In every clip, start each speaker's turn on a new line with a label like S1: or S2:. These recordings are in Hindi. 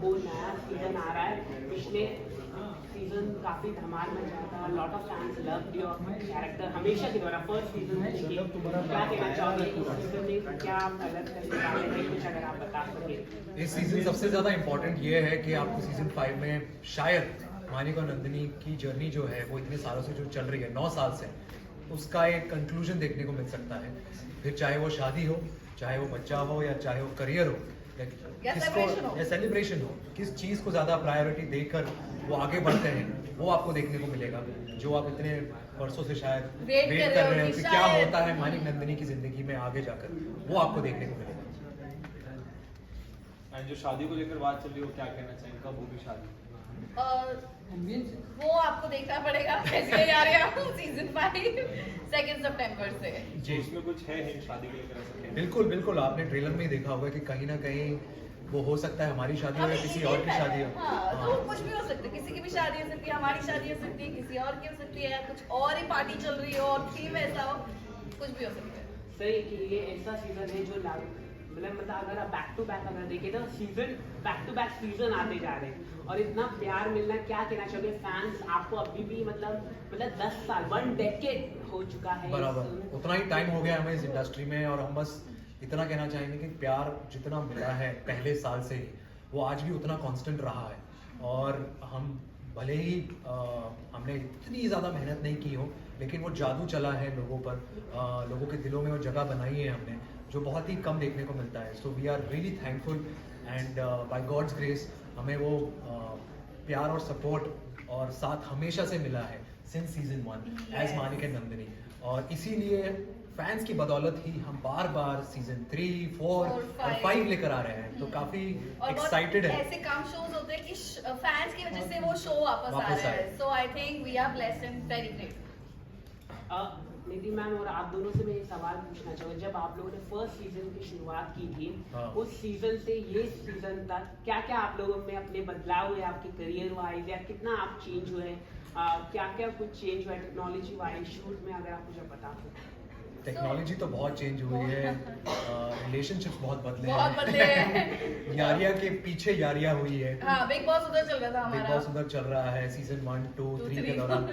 S1: वो नया सीजन आ रहा है। पिछले सीजन काफी धमाल मचा था। Lot of fans loved your character हमेशा की तरह फर्स्ट सीजन से लेके क्या कहना चाहोगे इस सीजन में क्या आप अलग करने वाले हैं, कुछ अगर आप बता सके।
S2: इस सीजन सबसे ज्यादा इम्पोर्टेंट ये है कि आपको सीजन 5 में शायद मानिक और नंदिनी की जर्नी जो है वो इतने सालों से जो चल रही है 9 साल से, उसका एक कंक्लूजन देखने को मिल सकता है। फिर चाहे वो शादी हो, चाहे वो बच्चा हो, या चाहे वो करियर हो, या सेलिब्रेशन हो, किस चीज़ को ज़्यादा प्रायोरिटी देकर वो आगे बढ़ते हैं वो आपको देखने को मिलेगा। जो आप इतने वर्षों से शायद वेट कर रहे हो कि क्या होता है मानिक नंदिनी की जिंदगी में आगे जाकर, वो आपको देखने को मिलेगा।
S3: जो शादी को लेकर बात चल रही हो, क्या कहना चाहिए, कब होगी शादी?
S4: वो आपको देखना पड़ेगा कैसे आ रहे हैं सीजन 5 2 सितंबर से
S3: जी। इसमें कुछ है शादी को लेकर ऐसा?
S2: बिल्कुल बिल्कुल, आपने ट्रेलर में ही देखा होगा कि कहीं ना कहीं वो हो सकता है हमारी शादी हो या किसी और की शादी हो।
S4: हाँ, तो कुछ भी हो सकता है, किसी की भी शादी हो सकती है, हमारी शादी हो सकती है, किसी और की हो सकती है, कुछ और ही पार्टी चल रही हो और थीम ऐसा हो, कुछ भी हो सकता है।
S1: सही कि ये ऐसा सीजन है जो मतलब अगर आप बैक टू बैक अगर देखें तो season back to back season आते जा रहे हैं और इतना प्यार मिलना, क्या कहना चाहिए फैंस आपको अभी भी मतलब 10 साल 1 डेकेड हो चुका है
S2: बराबर, उतना ही टाइम हो गया हमें इस इंडस्ट्री में, और हम बस इतना कहना चाहेंगे कि प्यार जितना मिला है पहले साल से ही वो आज भी उतना कांस्टेंट रहा है। और हम भले ही हमने इतनी ज़्यादा मेहनत नहीं की हो, लेकिन वो जादू चला है लोगों पर, लोगों के दिलों में वो जगह बनाई है हमने, जो बहुत ही कम देखने को मिलता है। So we are really thankful and by God's grace हमें वो प्यार और सपोर्ट और साथ हमेशा से मिला है since season 1 as Manik and Nandini. और इसीलिए फैंस की बदौलत ही हम बार बार सीजन 3, 4 और 5 लेकर आ रहे हैं, तो काफी एक्साइटेड है।
S4: ऐसे कम शोज होते हैं कि फैंस की वजह से वो शो वापस आ रहा है, so I think we are blessed and very great.
S1: Nidhi ma'am और आप दोनों से मैं ये सवाल पूछना चाहूँगा, जब आप लोगों ने फर्स्ट सीजन की शुरुआत की थी, उस सीजन से ये सीजन तक क्या क्या आप लोगों में अपने बदलाव हुए आपके करियर वाइज, या कितना आप चेंज हुए, क्या क्या कुछ चेंज हुआ टेक्नोलॉजी वाइज, शूट में, अगर आप मुझे बता सकें।
S2: टेक्नोलॉजी तो बहुत चेंज हुई है, रिलेशनशिप्स बहुत बदले
S4: हैं।
S2: यारिया के पीछे यारिया हुई है।
S4: हाँ, बिग बॉस उधर चल रहा था हमारा,
S2: बिग बॉस उधर चल रहा है सीजन 1, 2, 3 के दौरान।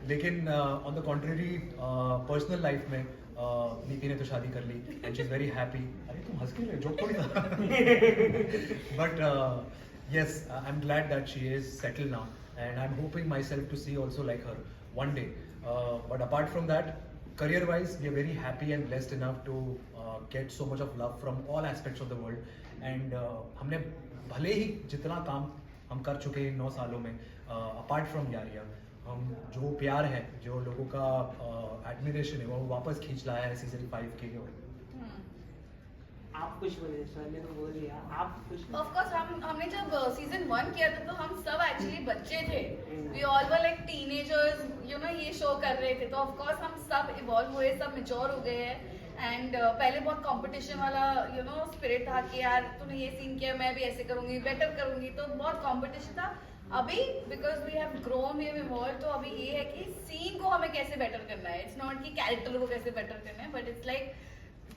S2: लेकिन on the contrary personal life में नीति ने तो शादी कर ली and she is very happy. अरे तुम हंस क्यों रहे, जोक थोड़ी था। But yes, I'm glad that she is settled now, and I'm hoping myself to see also like her one day. But apart from that, career-wise, we are very happy and blessed enough to get so much of love from all aspects of the world. And हमने भले ही जितना काम हम कर चुके हैं 9 सालों में, apart from यारिया, हम जो प्यार है, जो लोगों का एडमिरेशन है, वो वापस खींच लाया है सीजन 5 के लिए।
S1: आप कुछ बोले सर ने तो बोल दिया, आप कुछ।
S4: ऑफ कोर्स हमने जब सीजन 1 किया था तो हम सब एक्चुअली बच्चे थे, we all were like teenagers, you know, ये शो कर रहे थे, तो ऑफ कोर्स हम सब इवॉल्व हुए, सब मैच्योर हो गए हैं। एंड पहले बहुत कंपटीशन वाला यू नो स्पिरिट था कि यार तूने ये सीन किया, मैं भी ऐसे करूंगी, बेटर करूंगी, तो बहुत कंपटीशन था। अभी because we have grown, we have evolve, तो अभी ये है कि सीन को हमें कैसे बेटर करना है, इट्स नॉट कि कैरेक्टर को कैसे बेटर करना है, but it's like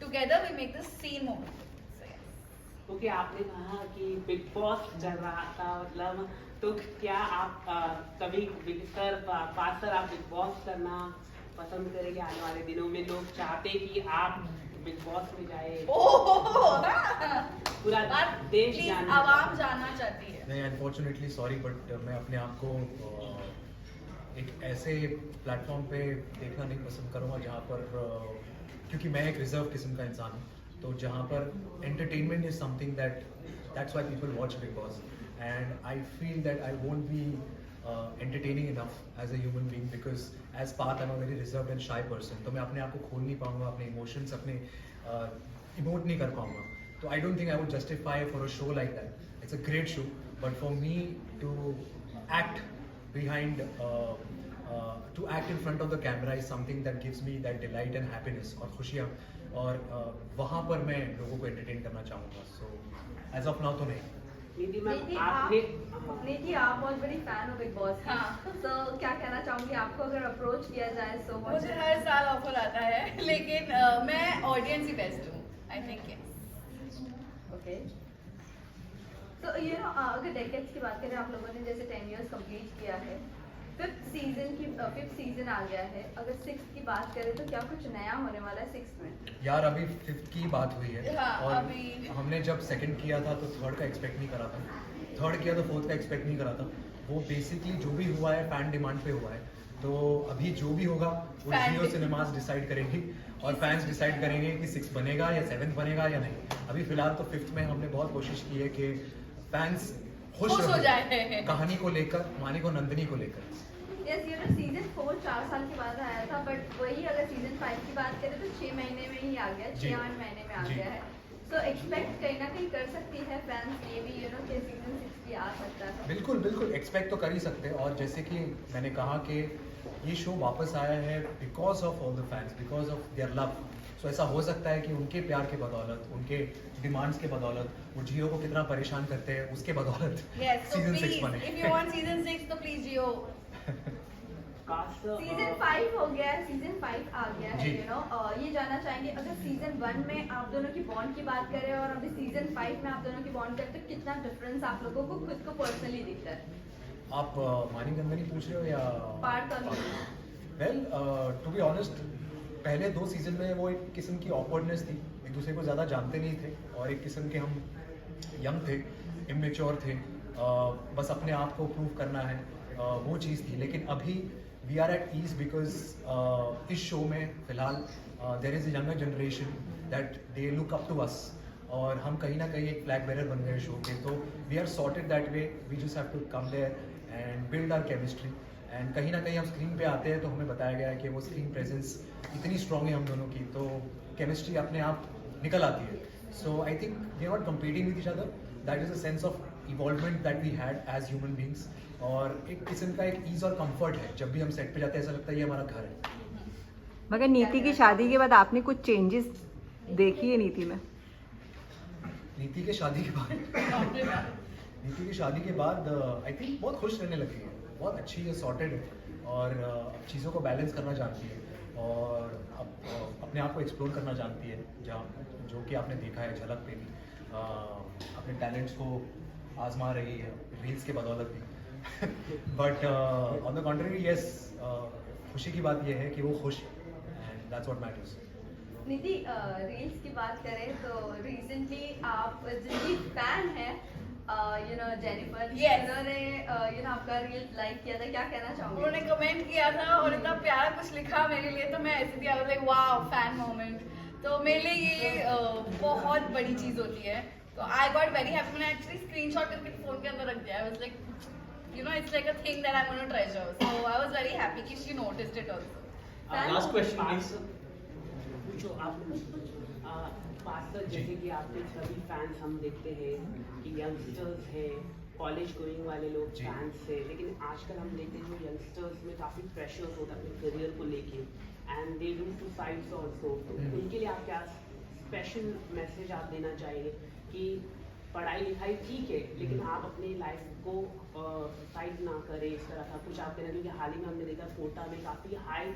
S4: together we make the scene moment.
S1: क्योंकि आपने कहा कि बिग बॉस चल रहा था, मतलब तो क्या आप कभी पास आप बिग बॉस करना पसंद करेंगे? आने वाले दिनों में लोग चाहते कि आप बिग बॉस में जाए, पूरा देश
S4: आवाम जानना चाहती है।
S2: नहीं, अनफॉर्चुनेटली सॉरी, बट मैं अपने आप को एक ऐसे प्लेटफॉर्म पे देखना नहीं पसंद करूँगा जहाँ पर क्योंकि मैं एक रिजर्व किस्म का इंसान हूँ, तो जहाँ पर entertainment is something that's why people watch Bigg Boss, and I feel that I won't be entertaining enough as a human being, because as part I am a very reserve and shy person, तो मैं अपने आप को खोल नहीं पाऊंगा, अपने इमोशंस अपने इमोट नहीं कर पाऊंगा। तो I don't think I would justify for a show like that. It's a great show, but for me to act behind to act in front of the camera is something that gives me that delight and happiness और खुशियाँ, और वहाँ पर मैं लोगों को entertain करना चाहूँगा। So as of now तो नहीं।
S5: निधि आप बहुत बड़ी फैन हो बिग बॉस की, तो क्या कहना चाहूँगी आपको अगर अप्रोच किया जाए? सो
S4: मुझे हर साल ऑफर आता है, लेकिन मैं ऑडियंस ही बेस्ट हूँ, I think. Okay,
S5: So you know अगर डेकेड्स की बात करें, आप लोगों ने जैसे 10 years कंप्लीट किया है, फिफ्थ सीजन आ गया है, अगर सिक्स्थ की बात करें तो क्या कुछ नया होने वाला है सिक्स्थ में?
S2: यार अभी फिफ्थ की बात हुई है
S4: हाँ,
S2: और
S4: अभी-
S2: हमने जब सेकंड किया था तो थर्ड का एक्सपेक्ट नहीं करा था, थर्ड किया तो फोर्थ का एक्सपेक्ट नहीं करा था। वो बेसिकली जो भी हुआ है फैन डिमांड पे हुआ है, तो अभी जो भी होगा वो
S4: Fan
S2: जियो
S4: demand।
S2: सिनेमास डिसाइड करेंगे और फैंस डिसाइड करेंगे कि 6 बनेगा या 7 बनेगा या नहीं। अभी फिलहाल तो फिफ्थ में हमने बहुत कोशिश की है कि फैंस खुश
S4: खुश हो
S2: रहें,
S4: जाए।
S2: कहानी को लेकर, मानिक और नंदिनी को लेकर।
S5: यस यू नो सीजन 4 4 साल के बाद आया था, बट वही अगर सीजन 5 की बात करें तो 6 महीने में ही आ गया,
S2: जी।
S5: 6-8 महीने में आ
S2: जी।
S5: गया है। सो एक्सपेक्ट कहीं ना कहीं कर सकती है फैंस ये भी, यू नो, कि सीजन 6 भी आ सकता है।
S2: बिल्कुल बिल्कुल एक्सपेक्ट तो कर ही सकते हैं। और जैसे कि मैंने कहा कि ये शो वापस आया है because of all the fans, because of their love. So ऐसा हो सकता है कि उनके प्यार के बदौलत, उनके डिमांड्स के बदौलत, वो जियो को कितना परेशान करते हैं उसके बदौलत
S4: Yes, so
S2: सीजन 6
S4: please,
S2: बने।
S4: if you want season 6, तो please Jio.
S5: सीजन 5 हो गया है, सीजन 5 आ गया है,
S2: जी।
S5: You know. ये जानना चाहेंगे अगर सीजन 1 में आप दोनों की बॉन्ड की बात करें और अभी सीजन 5 में आप दोनों की बॉन्ड करें, तो कितना डिफरेंस आप लोगों को खुद को पर्सनली दिखता है?
S2: आप मानिक नंदनी पूछ रहे हो या
S5: पार्थ और
S2: वेल टू बी ऑनेस्ट, पहले 2 सीजन में वो एक किस्म की ऑकवर्डनेस थी, एक दूसरे को ज़्यादा जानते नहीं थे और एक किस्म के हम यंग थे, इमेच्योर थे, बस अपने आप को प्रूव करना है, वो चीज़ थी। लेकिन अभी we are at ease because इस शो में फिलहाल there is a younger generation that they look up to us, और हम कहीं ना कहीं एक फ्लैग बेरर बन गए शो के। तो we are sorted that way, we just have to come there and build our chemistry. And कहीं ना कहीं हम स्क्रीन पे आते हैं तो हमें बताया गया है कि वो स्क्रीन प्रेजेंस इतनी स्ट्रॉन्ग है हम दोनों की, तो केमिस्ट्री अपने आप निकल आती है। So I think we are not competing with each other, that is a sense of involvement that we had as human beings. और एक किस्म का एक ईज और कंफर्ट है, जब भी हम सेट पे जाते हैं ऐसा लगता है ये हमारा घर है।
S6: मगर नीति की शादी के बाद आपने कुछ चेंजेस देखी है नीति में?
S2: नीति के शादी के बाद नीति की शादी के बाद आई थिंक बहुत खुश रहने लगी है, बहुत अच्छी है, सॉर्टेड है और चीज़ों को बैलेंस करना जानती है और अपने आप को एक्सप्लोर करना जानती है, जहाँ जो कि आपने देखा है झलक पे भी, अपने टैलेंट्स को आजमा रही है रील्स के बदौलत भी। But on the contrary yes, खुशी की बात यह है कि वो खुश है and that's what matters.
S5: Nidhi, reels की बात करें तो रिसेंटली आप जिनकी फैन है, यू नो, जेनिफर,
S4: Yes.
S5: उन्होंने यू नो आपका रील लाइक किया था, क्या कहना चाहूँगी?
S4: उन्होंने कमेंट किया था और इतना प्यारा कुछ लिखा मेरे लिए, तो मैं ऐसे थी, लाइक वाओ, फैन मोमेंट। तो मेरे लिए ये बहुत बड़ी चीज होती है, तो आई गॉट वेरी हैप्पी। मैंने एक्चुअली स्क्रीनशॉट करके फोन के अंदर रख दिया। I was like, you know, it's like a thing that I am gonna treasure, so I was very happy कि she noticed it also.
S3: Last question please.
S1: पूछो आप। पास्टर, जैसे कि आपके सभी फैंस हम देखते हैं कि यंगस्टर्स है, कॉलेज गोइंग वाले लोग
S2: जी।
S1: फैंस है, लेकिन आजकल हम देखते हैं जो यंगस्टर्स में काफ़ी प्रेशर होता है अपने करियर को लेके, and they do suicides also. तो उनके लिए आप क्या स्पेशल मैसेज आप देना चाहिए कि पढ़ाई लिखाई ठीक है, लेकिन आप अपनी लाइफ को सुसाइड ना करें, इस तरह का कुछ आप देना? क्योंकि हाल ही में हमने देखा कोटा में काफ़ी हाई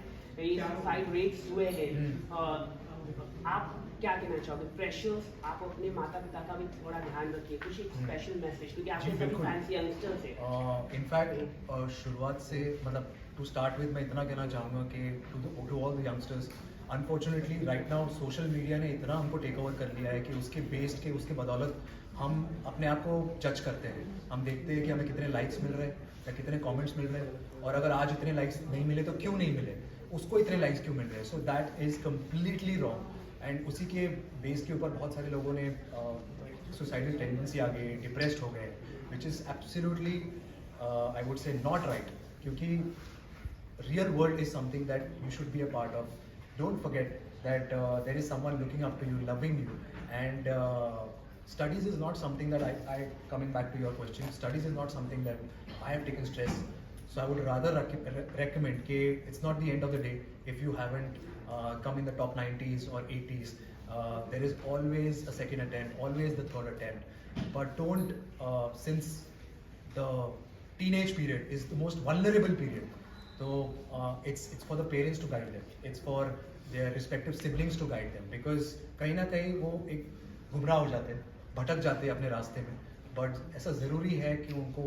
S1: सुसाइड रेट्स हुए हैं। आप क्या कहना चाहोगे? प्रेशर्स, आप अपने माता पिता का भी थोड़ा ध्यान रखिए, कुछ एक स्पेशल मैसेज, क्योंकि आपके
S2: जी,
S1: सभी
S2: बिल्कुल।
S1: फैंस यंगस्टर्स हैं।
S2: इनफैक्ट शुरुआत से, मतलब टू स्टार्ट विद, मैं इतना कहना चाहूँगा कि to all the youngsters, unfortunately right now social media ने इतना हमको टेक ओवर कर लिया है कि उसके बेस्ड के, उसके बदौलत हम अपने आप को जज करते हैं। हम देखते हैं कि हमें कितने लाइक्स मिल रहे हैं या कितने कमेंट्स मिल रहे हैं, और अगर आज इतने लाइक्स नहीं मिले तो क्यों नहीं मिले, उसको इतने लाइक्स क्यों मिल रहे हैं। So that is completely wrong, and उसी के बेस के ऊपर बहुत सारे लोगों ने सुसाइडल टेंडेंसी आ गई, डिप्रेस्ड हो गए, which is absolutely I would से नॉट राइट, क्योंकि real world is something that you should be a part of. Don't forget that there is someone looking up to you, loving you, and studies is not something that I coming back to your question, studies is not something that I have taken stress. So I would rather recommend that it's not the end of the day if you haven't come in the top 90s or 80s. There is always a second attempt, always the third attempt, but don't since the teenage period is the most vulnerable period. So it's for the parents to guide them. It's for their respective siblings to guide them, because कहीं ना कहीं वो एक गुमराह हो जाते हैं, भटक जाते हैं अपने रास्ते में, बट ऐसा ज़रूरी है कि उनको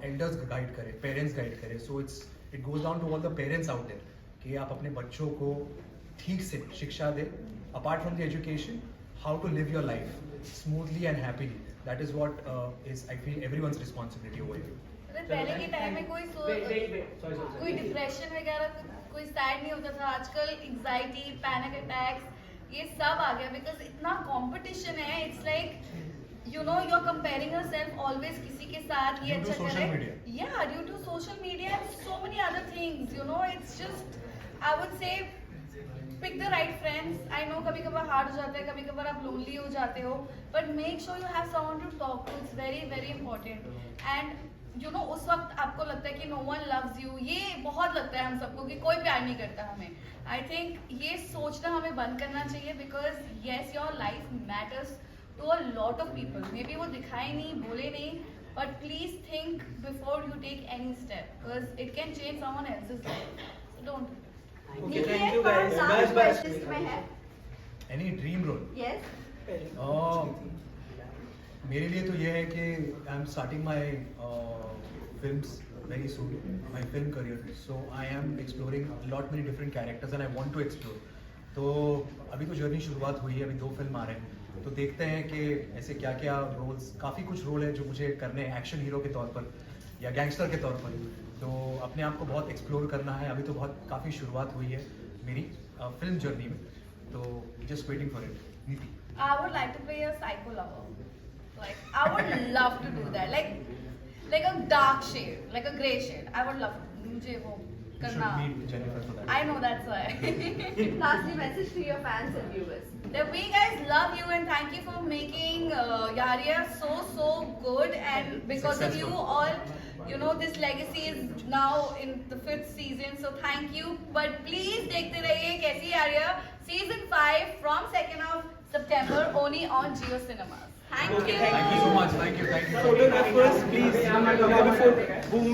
S2: एल्डर्स गाइड करें, पेरेंट्स गाइड करें. So it goes down to all the parents out there कि आप अपने बच्चों को ठीक से शिक्षा दें, apart from the education, how to live your life smoothly and happily. That is what is I feel everyone's responsibility over here.
S4: पहले के टाइम में कोई डिप्रेशन वगैरह कोई सैड नहीं होता था. आजकल एंजाइटी, पैनिक अटैक्स ये सब आ गया बिकॉज इतना कंपटीशन है. It's like you know you are comparing yourself always किसी के साथ. ये
S2: Due to
S4: अच्छा
S2: social
S4: चले
S2: media.
S4: या due to social media and so many other things. You know it's just I would say pick the right friends. I know कभी कभार हार्ड हो जाता है, कभी कभार आप लोनली हो जाते हो, but make sure you have someone to talk to. It's very very important. And you know उस वक्त आपको लगता है कि नो वन लव्स यू, ये बहुत लगता है हम सबको कि कोई प्यार नहीं करता हमें. आई थिंक ये सोचना हमें बंद करना चाहिए because yes your life matters to a lot of people. Maybe वो दिखाए नहीं, बोले नहीं, but please think before you take any step because it can change someone else's life. Don't.
S5: Nikki एक और लास्ट क्वेश्चन में है.
S2: Any dream role?
S5: यस.
S2: मेरे लिए तो ये है कि I am starting my films very soon, my film career. So I am exploring lot many different characters and I want to explore. तो अभी तो जर्नी शुरुआत हुई है, अभी 2 फिल्म आ रहे हैं, तो देखते हैं कि ऐसे क्या क्या रोल्स. काफ़ी कुछ रोल है जो मुझे करने हैं एक्शन हीरो के तौर पर या गैंगस्टर के तौर पर. तो अपने आप को बहुत एक्सप्लोर करना है. अभी तो बहुत काफ़ी शुरुआत हुई है मेरी फिल्म जर्नी में, तो जस्ट वेटिंग फॉर इट. नीति?
S4: I would like to play a psycho lover. Like I would love to do that. Like a dark shade, like a grey shade. I would love to. मुझे वो
S2: You
S4: करना.
S2: should meet Jennifer for that.
S4: I know that's why.
S5: Lastly, message to your fans and viewers.
S4: That we guys love you and thank you for making Yaria so good, and because of you
S2: Successful.
S4: all, you know this legacy is now in the 5th season. So thank you. But please देखते रहिए कैसी Yaria season 5 from 2nd of September only on Jio Cinemas. Thank you.
S2: Thank you so much. Thank you.
S3: Photograph first, please. Before boom.